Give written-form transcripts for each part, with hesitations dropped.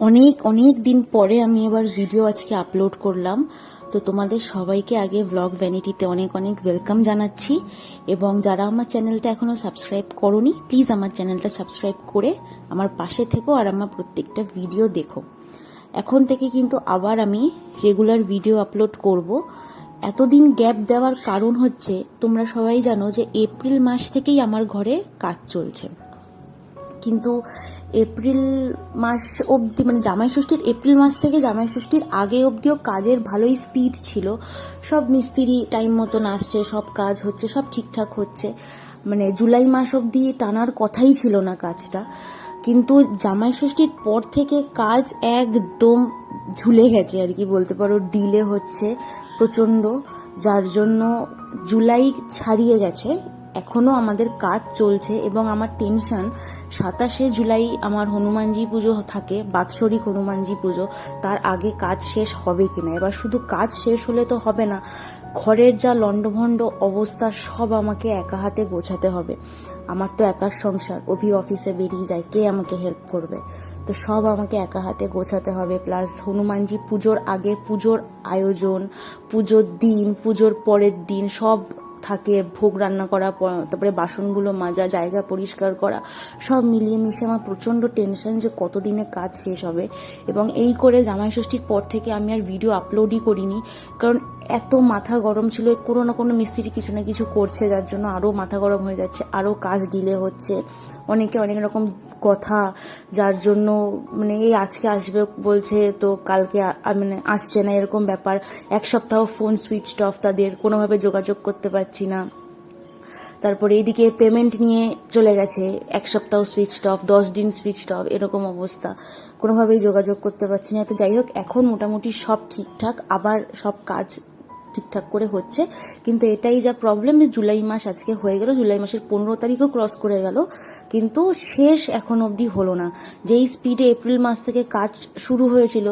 অনেক অনেক দিন পরে আমি এবার ভিডিও আজকে আপলোড করলাম। তো তোমাদের সবাইকে আগে ব্লগ ভ্যানিটিতে অনেক অনেক ওয়েলকাম জানাচ্ছি, এবং যারা আমার চ্যানেলটা এখনও সাবস্ক্রাইব করোনি প্লিজ আমার চ্যানেলটা সাবস্ক্রাইব করে আমার পাশে থেকো আর আমার প্রত্যেকটা ভিডিও দেখো। এখন থেকে কিন্তু আবার আমি রেগুলার ভিডিও আপলোড করব। এতদিন গ্যাপ দেওয়ার কারণ হচ্ছে, তোমরা সবাই জানো যে এপ্রিল মাস থেকেই আমার ঘরে কাজ চলছে, কিন্তু এপ্রিল মাস অবধি মানে জামাই ষষ্ঠীর এপ্রিল মাস থেকে জামাই ষষ্ঠীর আগে অবধিও কাজের ভালোই স্পিড ছিল। সব মিস্ত্রি টাইম মতন আসছে, সব কাজ হচ্ছে, সব ঠিকঠাক হচ্ছে। মানে জুলাই মাস অবধি টানার কথাই ছিল না কাজটা, কিন্তু জামাই ষষ্ঠীর পর থেকে কাজ একদম ঝুলে গেছে আর কি বলতে পারো, ডিলে হচ্ছে প্রচণ্ড, যার জন্য জুলাই ছাড়িয়ে গেছে, এখনো আমাদের কাজ চলছে। এবং আমার টেনশন, 27শে জুলাই আমার হনুমানজি পুজো থাকে, বাৎসরিক হনুমানজি পুজো, তার আগে কাজ শেষ হবে কিনা। এবার শুধু কাজ শেষ হলে তো হবে না, ঘরের যা লণ্ডভণ্ড অবস্থা সব আমাকে একা হাতে গোছাতে হবে। আমার তো একার সংসার, অভি অফিসে বেরিয়ে যায়, কে আমাকে হেল্প করবে? তো সব আমাকে একা হাতে গোছাতে হবে। প্লাস হনুমানজি পুজোর আগে পুজোর আয়োজন, পুজোর দিন, পুজোর পরের দিন সব থাকে, ভোগ রান্না করা, তারপরে বাসনগুলো মাজা, জায়গা পরিষ্কার করা, সব মিলিয়ে মিশে আমার প্রচণ্ড টেনশন যে কতদিনে কাজ শেষ হবে। এবং এই করে জামাই ষষ্ঠীর পর থেকে আমি আর ভিডিও আপলোডই করিনি, কারণ এত মাথা গরম ছিল। কোনো না কোনো মিস্ত্রি কিছু না কিছু করছে, যার জন্য আরও মাথা গরম হয়ে যাচ্ছে, আরও কাজ ডিলে হচ্ছে, অনেকে অনেক রকম কথা, যার জন্য মানে এই আজকে আসবে বলছে তো কালকে মানে আসছে না, এরকম ব্যাপার। এক সপ্তাহ ফোন সুইচ অফ, তাদের কোনোভাবে যোগাযোগ করতে পারছি না। তারপরে এইদিকে পেমেন্ট নিয়ে চলে গেছে, এক সপ্তাহ সুইচ অফ, 10 দিন সুইচ অফ, এরকম অবস্থা, কোনোভাবেই যোগাযোগ করতে পারছি না। তো যাই হোক, এখন মোটামুটি সব ঠিকঠাক, আবার সব কাজ ঠিকঠাক করে হচ্ছে। কিন্তু এটাই যা প্রবলেম, যে জুলাই মাস আজকে হয়ে গেল, জুলাই মাসের 15 তারিখও ক্রস করে গেল, কিন্তু শেষ এখন অবধি হলো না। যেই স্পিডে এপ্রিল মাস থেকে কাজ শুরু হয়েছিল,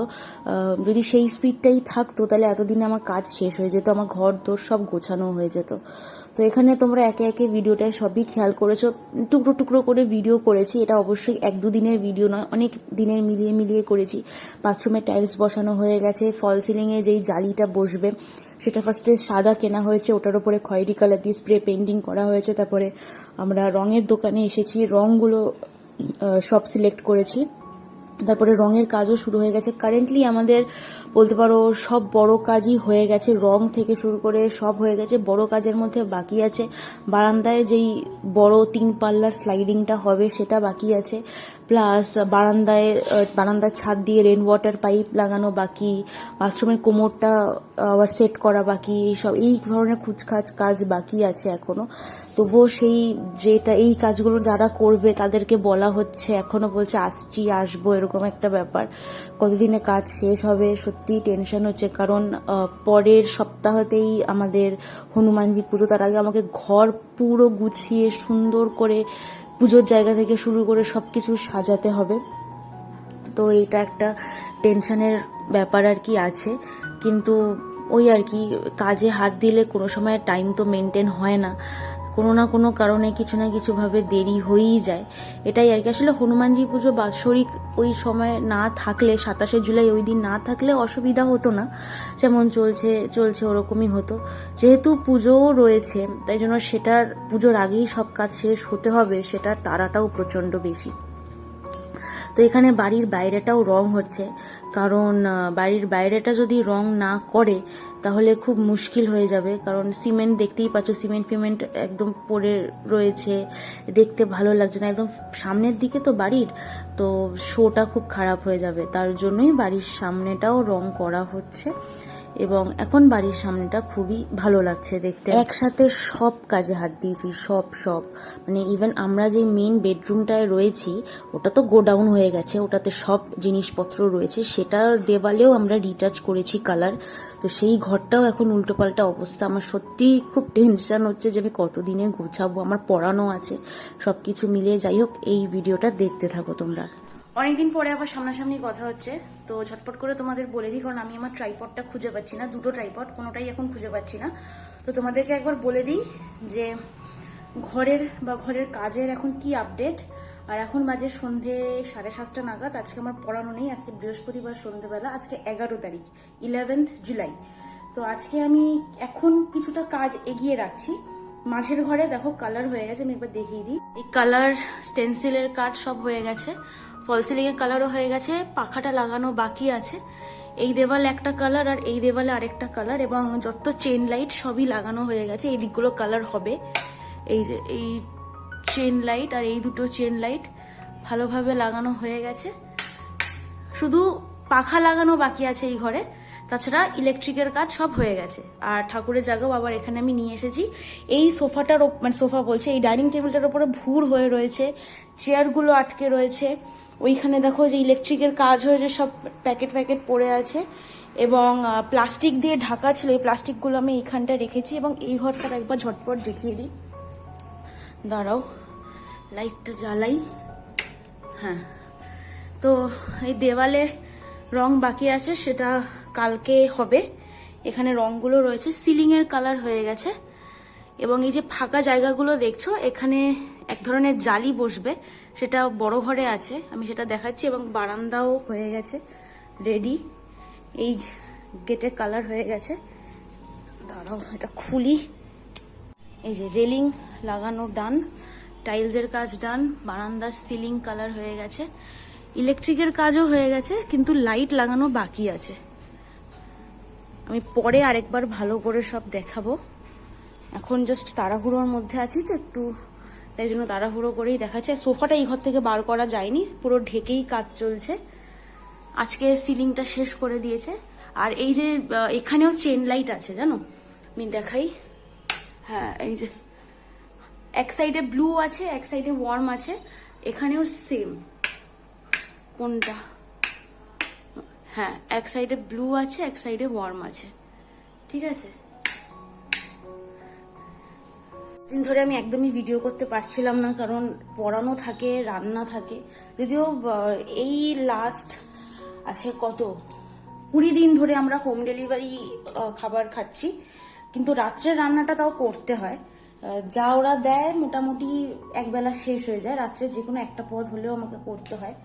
যদি সেই স্পিডটাই থাকতো তাহলে এতদিনে আমার কাজ শেষ হয়ে যেত, আমার ঘর দোর সব গোছানো হয়ে যেত। তো এখানে তোমরা একে একে ভিডিওটায় সবই খেয়াল করেছো, টুকরো টুকরো করে ভিডিও করেছি। এটা অবশ্যই 1-2 দিনের ভিডিও নয়, অনেক দিনের মিলিয়ে মিলিয়ে করেছি। বাথরুমে টাইলস বসানো হয়ে গেছে, ফল সিলিংয়ে যেই জালিটা বসবে সেটা ফার্স্টে সাদা কেনা হয়েছে, ওটার উপরে খয়েরি কালার দিয়ে স্প্রে পেন্টিং করা হয়েছে। তারপরে আমরা রঙের দোকানে এসেছি, রঙগুলো সব সিলেক্ট করেছি। তারপরে রঙের কাজও শুরু হয়ে গেছে। কারেন্টলি আমাদের বলতে পারো সব বড় কাজই হয়ে গেছে, রং থেকে শুরু করে সব হয়ে গেছে। বড় কাজের মধ্যে বাকি আছে বারান্দায় যেই বড় 3 পাল্লার স্লাইডিংটা হবে, সেটা বাকি আছে। প্লাস বারান্দার ছাদ দিয়ে রেন ওয়াটার পাইপ লাগানো বাকি, বাথরুমের কোমরটা আবার সেট করা বাকি, সব এই ধরনের খুচখাচ কাজ বাকি আছে এখনো। তবুও এই কাজগুলো যারা করবে তাদেরকে বলা হচ্ছে, এখনো বলছে আসবো, এরকম একটা ব্যাপার। কতদিনে কাজ শেষ হবে সত্যি টেনশন হচ্ছে, কারণ পরের সপ্তাহতেই আমাদের হনুমানজি পুজো। তার আগে আমাকে ঘর পুরো গুছিয়ে সুন্দর করে পুজোর জায়গা থেকে শুরু করে সব কিছু সাজাতে হবে। তো এইটা একটা টেনশনের ব্যাপার আর কি আছে। কিন্তু ওই আর কি, কাজে হাত দিলে কোনো সময় টাইম তো মেনটেন হয় না, কোনো না কোনো কারণে কিছু না কিছুভাবে দেরি হয়েই যায়। এটাই আর কি। আসলে হনুমানজি পুজো বাৎসরিক ওই সময় না থাকলে, 27শে জুলাই ওই দিন না থাকলে অসুবিধা হতো না, যেমন চলছে ওরকমই হতো। যেহেতু পুজোও রয়েছে, তাই জন্য সেটার পুজোর আগেই সব কাজ শেষ হতে হবে, সেটার তাড়াটাও প্রচণ্ড বেশি। তো এখানে বাড়ির বাইরেটাও রং হচ্ছে, কারণ বাড়ির বাইরেটা যদি রং না করে তাহলে খুব মুশকিল হয়ে যাবে। কারণ সিমেন্ট দেখতেই পাচ্ছ, সিমেন্ট একদম পড়ে রয়েছে, দেখতে ভালো লাগছে না। একদম সামনের দিকে তো বাড়ির, তো শোটা খুব খারাপ হয়ে যাবে, তার জন্যই বাড়ির সামনেটাও রং করা হচ্ছে। এবং এখন বাড়ির সামনেটা খুবই ভালো লাগছে দেখতে। একসাথে সব কাজে হাত দিয়েছি, সব মানে ইভেন আমরা যে মেইন বেডরুমটায় রয়েছি ওটা তো গোডাউন হয়ে গেছে, ওটাতে সব জিনিসপত্র রয়েছে, সেটার দেওয়ালেও আমরা রিটাচ করেছি কালার। তো সেই ঘরটাও এখন উল্টোপাল্টা অবস্থা। আমার সত্যি খুব টেনশন হচ্ছে যে আমি কতদিনে গোছাবো, আমার পড়ানো আছে, সব কিছু মিলিয়ে। যাই হোক, এই ভিডিওটা দেখতে থাকো তোমরা। অনেকদিন পরে আবার সামনাসামনি কথা হচ্ছে, তো ঝটপট করে তোমাদের বলে দিই, কারণ আমি আমার ট্রাইপডটা খুঁজে পাচ্ছি না, 2টো ট্রাইপড, কোনোটাই এখন খুঁজে পাচ্ছি না। তো তোমাদেরকে একবার বলে দিই যে ঘরের কাজের এখন কি আপডেট। আর এখন বাজে সন্ধে 7:30 নাগাদ। আজকে আমার পড়ানো নেই, আজকে বৃহস্পতিবার সন্ধ্যেবেলা, আজকে 11 তারিখ 11th জুলাই। তো আজকে আমি এখন কিছুটা কাজ এগিয়ে রাখছি। মাঝের ঘরে দেখো কালার হয়ে গেছে, আমি একবার দেখিয়ে দিই। এই কালার স্টেন্সিলের কাজ সব হয়ে গেছে, ফল সিলিং এর কালারও হয়ে গেছে, পাখাটা লাগানো বাকি আছে। এই দেওয়ালে একটা কালার আর এই দেওয়ালে আরেকটা কালার, এবং যত চেন লাইট সবই লাগানো হয়ে গেছে। এই দিকগুলো কালার হবে। এই যে এই চেন লাইট আর এই দুটো চেন লাইট ভালোভাবে লাগানো হয়ে গেছে, শুধু পাখা লাগানো বাকি আছে এই ঘরে। তাছাড়া ইলেকট্রিকের কাজ সব হয়ে গেছে। আর ঠাকুরের জায়গাও আবার এখানে আমি নিয়ে এসেছি। এই সোফাটার মানে সোফা বলছে, এই ডাইনিং টেবিলটার উপরে ভুর হয়ে রয়েছে, চেয়ারগুলো আটকে রয়েছে। ওইখানে দেখো যে ইলেকট্রিকের কাজ হয়েছে, সব প্যাকেট প্যাকেট পড়ে আছে, এবং প্লাস্টিক দিয়ে ঢাকা ছিল। এই প্লাস্টিকগুলো আমি এইখানটা রেখেছি। এবং এই ঘরটা একবার ঝটপট দেখিয়ে দিই, দাঁড়াও লাইটটা জ্বালাই। হ্যাঁ, তো এই দেওয়ালে রং বাকি আছে, সেটা কালকে হবে। এখানে রংগুলো রয়েছে, সিলিংয়ের কালার হয়ে গেছে। এবং এই যে ফাঁকা জায়গাগুলো দেখছো, এখানে এক ধরনের জালি বসবে, সেটা বড় ঘরে আছে, আমি সেটা দেখাচ্ছি। এবং বারান্দাও হয়ে গেছে রেডি। এই গেটে কালার হয়ে গেছে, দাঁড়াও এটা খুলি। এই যে রেলিং লাগানো ডান, টাইলসের কাজ ডান, বারান্দার সিলিং কালার হয়ে গেছে, ইলেকট্রিকের কাজও হয়ে গেছে, কিন্তু লাইট লাগানো বাকি আছে। আমি পরে আরেকবার ভালো করে সব দেখাবো। এখন জাস্ট তাড়াহুড়োর মধ্যে আছি তো একটু, তাই জন্য তাড়াহুড়ো করেই দেখাচ্ছে। সোফাটা এই ঘর থেকে বার করা যায়নি, পুরো ঢেকেই কাজ চলছে। আজকে সিলিংটা শেষ করে দিয়েছে। আর এই যে এখানেও চেন লাইট আছে জানো, আমি দেখাই। হ্যাঁ, এই যে এক সাইডে ব্লু আছে, এক সাইডে ওয়ার্ম আছে, এখানেও সেম। কোনটা? হ্যাঁ, এক সাইডে ব্লু আছে, এক সাইডে ওয়ার্ম আছে, ঠিক আছে। দিন ধরে আমি একদমই ভিডিও করতে পারছিলাম না, কারণ পড়ানো থাকে, রান্না থাকে। যদিও এই লাস্ট আছে কত 20 দিন ধরে আমরা হোম ডেলিভারি খাবার খাচ্ছি, কিন্তু রাত্রের রান্নাটা তাও করতে হয়। যা ওরা দেয় মোটামুটি একবেলা শেষ হয়ে যায়, রাত্রে যে কোনো একটা পদ হলেও আমাকে করতে হয়।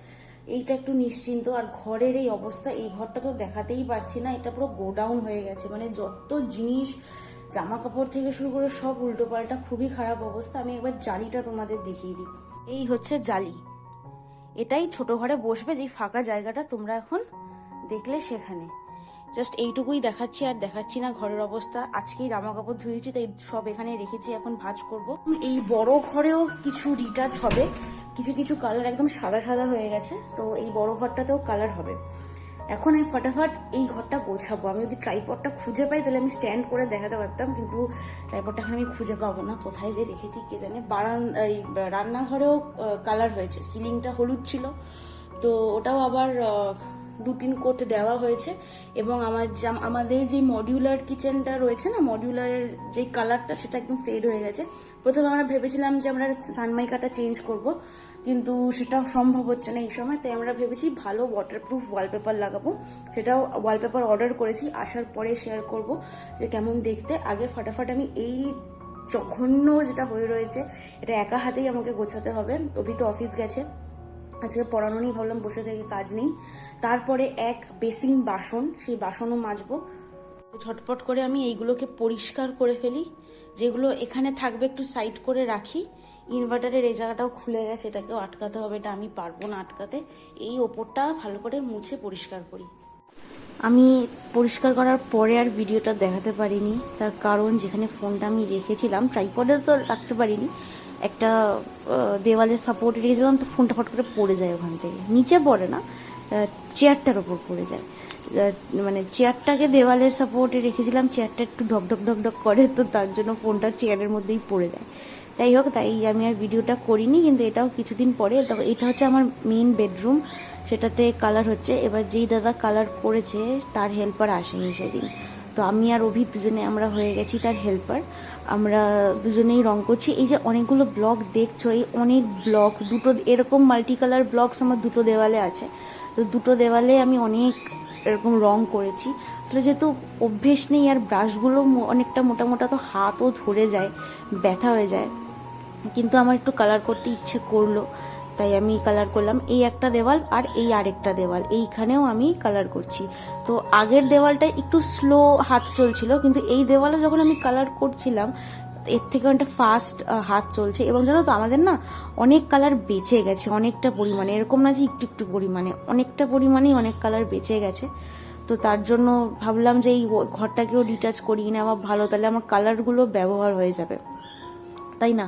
এইটা একটু নিশ্চিন্ত। আর ঘরের এই অবস্থা, এই ঘরটা তো দেখাতেই পারছি না, এটা পুরো গোডাউন হয়ে গেছে। মানে যত জিনিস, জামা কাপড় থেকে শুরু করে সব উল্টো পাল্টা, খুবই খারাপ অবস্থা। আমি একবার জালিটা তোমাদের দেখিয়ে দিই। এই হচ্ছে জালি, এটাই ছোট ঘরে বসবে, যেই ফাঁকা জায়গাটা তোমরা এখন দেখলে সেখানে। জাস্ট এইটুকুই দেখাচ্ছি, আর দেখাচ্ছি না ঘরের অবস্থা। আজকেই জামা কাপড় ধুয়েছি, তাই সব এখানে রেখেছি, এখন ভাঁজ করব। এই বড় ঘরেও কিছু রিটাচ হবে, কিছু কিছু কালার একদম সাদা সাদা হয়ে গেছে, তো এই বড় ঘরটাতেও কালার হবে। এখন আমি ফটাফট এই ঘরটা গোছাবো। আমি যদি ট্রাইপডটা খুঁজে পাই তাহলে আমি স্ট্যান্ড করে দেখাতে পারতাম, কিন্তু ট্রাইপডটা এখন আমি খুঁজে পাবো না, কোথায় যে রেখেছি কে জানে। এই রান্নাঘরেও কালার হয়েছে, সিলিংটা হলুদ ছিল, তো ওটাও আবার 2-3 কোট দেওয়া হয়েছে। এবং আমাদের যে মডিউলার কিচেনটা রয়েছে না, মডিউলারের যে কালারটা, সেটা একদম ফেড হয়ে গেছে। প্রথমে আমরা ভেবেছিলাম যে আমরা সানমাইকাটা চেঞ্জ করব, কিন্তু সেটা সম্ভব হচ্ছে না এই সময়। তাই আমরা ভেবেছি ভালো ওয়াটারপ্রুফ ওয়ালপেপার লাগাবো। সেটাও ওয়ালপেপার অর্ডার করেছি, আসার পরে শেয়ার করব যে কেমন দেখতে। আগে ফটাফট আমি এই জঘন্য যেটা হয়ে রয়েছে, এটা একা হাতেই আমাকে গোছাতে হবে। অভি তো অফিস গেছে, আজকে পড়ানো নেই, ভাবলাম বসে থেকে কাজ নেই। তারপরে এক বেসিন বাসন, সেই বাসনও মাজবো। ঝটপট করে আমি এইগুলোকে পরিষ্কার করে ফেলি, যেগুলো এখানে থাকবে একটু সাইড করে রাখি। ইনভার্টারের এই জায়গাটাও খুলে গেছে, এটাকেও আটকাতে হবে, এটা আমি পারবো না আটকাতে। এই ওপরটা ভালো করে মুছে পরিষ্কার করি। আমি পরিষ্কার করার পরে আর ভিডিওটা দেখাতে পারিনি, তার কারণ যেখানে ফোনটা আমি রেখেছিলাম, ট্রাইপডে তো রাখতে পারিনি, একটা দেওয়ালের সাপোর্টে রেখেছিলাম, তো ফোনটা ফট করে পড়ে যায় ওখান থেকে, নিচে পড়ে না, চেয়ারটার ওপর পড়ে যায়। মানে চেয়ারটাকে দেওয়ালের সাপোর্টে রেখেছিলাম, চেয়ারটা একটু ঢকঢক ঢকঢক করে, তো তার জন্য ফোনটা চেয়ারের মধ্যেই পড়ে যায়। তাই হোক, তাই আমি আর ভিডিওটা করিনি, কিন্তু এটাও কিছুদিন পরে। এটা হচ্ছে আমার মেইন বেডরুম, সেটাতে কালার হচ্ছে। এবার যেই দাদা কালার করেছে তার হেল্পার আসেনি সেদিন, তো আমি আর অভি দুজনে আমরা হয়ে গেছি তার হেল্পার। আমরা দুজনেই রং করছি। এই যে অনেকগুলো ব্লক দেখছো, এই অনেক ব্লক, দুটো এরকম মাল্টি কালার ব্লকস আমার দুটো দেওয়ালে আছে। তো দুটো দেওয়ালে আমি অনেক এরকম রং করেছি। তাহলে যেহেতু অভ্যেস নেই, আর ব্রাশগুলো অনেকটা মোটা মোটা, তো হাতও ধরে যায়, ব্যথা হয়ে যায়। কিন্তু আমার একটু কালার করতে ইচ্ছে করলো, তাই আমি কালার করলাম। এই একটা দেওয়াল আর এই আরেকটা দেওয়াল, এইখানেও আমি কালার করছি। তো আগের দেওয়ালটা একটু স্লো হাত চলছিল, কিন্তু এই দেওয়ালে যখন আমি কালার করছিলাম এর থেকে অনেকটা ফাস্ট হাত চলছে। এবং জানো তো আমাদের না অনেক কালার বেঁচে গেছে, অনেকটা পরিমাণে, এরকম না যে একটু একটু পরিমাণে, অনেকটা পরিমাণেই অনেক কালার বেঁচে গেছে। তো তার জন্য ভাবলাম যে এই ঘরটাকেও ডিটাচ করিয়ে নেওয়া ভালো, তাহলে আমার কালারগুলো ব্যবহার হয়ে যাবে, তাই না?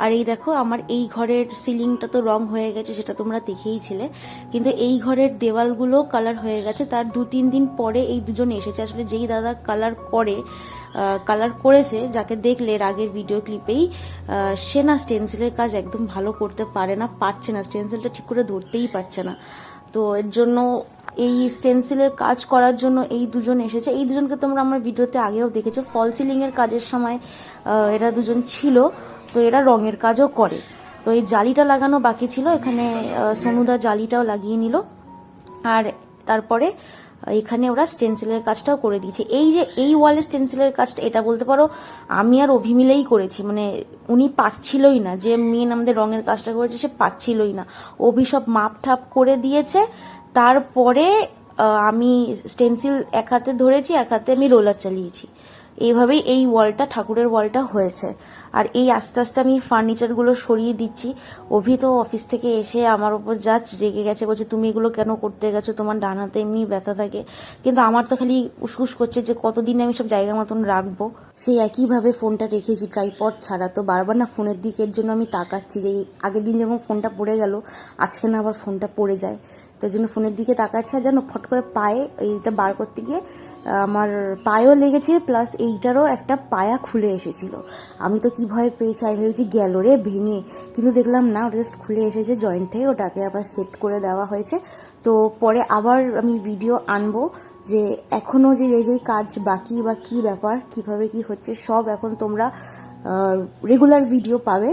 আর এই দেখো আমার এই ঘরের সিলিংটা তো রং হয়ে গেছে, সেটা তোমরা দেখেইছিলে, কিন্তু এই ঘরের দেওয়ালগুলো কালার হয়ে গেছে। তার 2-3 দিন পরে এই দুজন এসেছে। আসলে যেই দাদা কালার করেছে, যাকে দেখলে এর আগের ভিডিও ক্লিপেই, সে না স্টেন্সিলের কাজ একদম ভালো করতে পারছে না, স্টেন্সিলটা ঠিক করে ধরতেই পারছে না। তো এর জন্য এই স্টেন্সিলের কাজ করার জন্য এই দুজন এসেছে। এই দুজনকে তোমরা আমার ভিডিওতে আগেও দেখেছো, ফল সিলিং এর কাজের সময় এরা দুজন ছিল। তো এরা রঙের কাজও করে। তো এই জালিটা লাগানো বাকি ছিল, এখানে সোনুদা জালিটাও লাগিয়ে নিল, আর তারপরে এখানে ওরা স্টেন্সিলের কাজটাও করে দিয়েছে। এই যে এই ওয়ালে স্টেন্সিলের কাজটা, এটা বলতে পারো আমি আর অভি মিলেই করেছি। মানে উনি পারছিলই না, যে মেন আমাদের রঙের কাজটা করেছে সে পারছিলই না। অভি সব মাপ ঠাপ করে দিয়েছে। তারপরে আমি স্টেন্সিল এক হাতে ধরেছি, এক হাতে আমি রোলার চালিয়েছি। এইভাবেই এই ওয়ালটা, ঠাকুরের ওয়ালটা হয়েছে। আর এই আস্তে আস্তে আমি ফার্নিচারগুলো সরিয়ে দিচ্ছি। অভি তো অফিস থেকে এসে আমার ওপর যা রেগে গেছে, বলছে তুমি এগুলো কেন করতে গেছো, তোমার ডান হাতে এমনি ব্যথা থাকে। কিন্তু আমার তো খালি উসকুস করছে যে কতদিন আমি সব জায়গা মতন রাখবো। সেই একইভাবে ফোনটা রেখেছি ট্রাইপড ছাড়া। তো বারবার না ফোনের দিকের জন্য আমি তাকাচ্ছি, যে আগের দিন যেমন ফোনটা পড়ে গেল, আজকে না আবার ফোনটা পড়ে যায়। তার জন্য ফোনের দিকে তাকাচ্ছে। আর যেন ফট করে পায়ে এইটা বার করতে গিয়ে আমার পায়েও লেগেছে, প্লাস এইটারও একটা পায়া খুলে এসেছিল। আমি তো কি ভয় পেয়েছি, আমি ভেবেছি গেল রে ভেঙে, কিন্তু দেখলাম না, ওটা জাস্ট খুলে এসেছে জয়েন্ট থেকে, ওটাকে আবার সেট করে দেওয়া হয়েছে। তো পরে আবার আমি ভিডিও আনবো, যে এখনও যে যেই কাজ বাকি বা কী ব্যাপার, কিভাবে কি হচ্ছে, সব এখন তোমরা রেগুলার ভিডিও পাবে।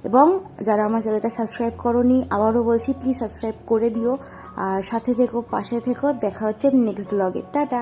এবং যারা আমার চ্যানেলটা সাবস্ক্রাইব করোনি, আবারও বলছি প্লিজ সাবস্ক্রাইব করে দিও, আর সাথে থেকো, পাশে থেকো। দেখা হচ্ছে নেক্সট ব্লগে। টাটা।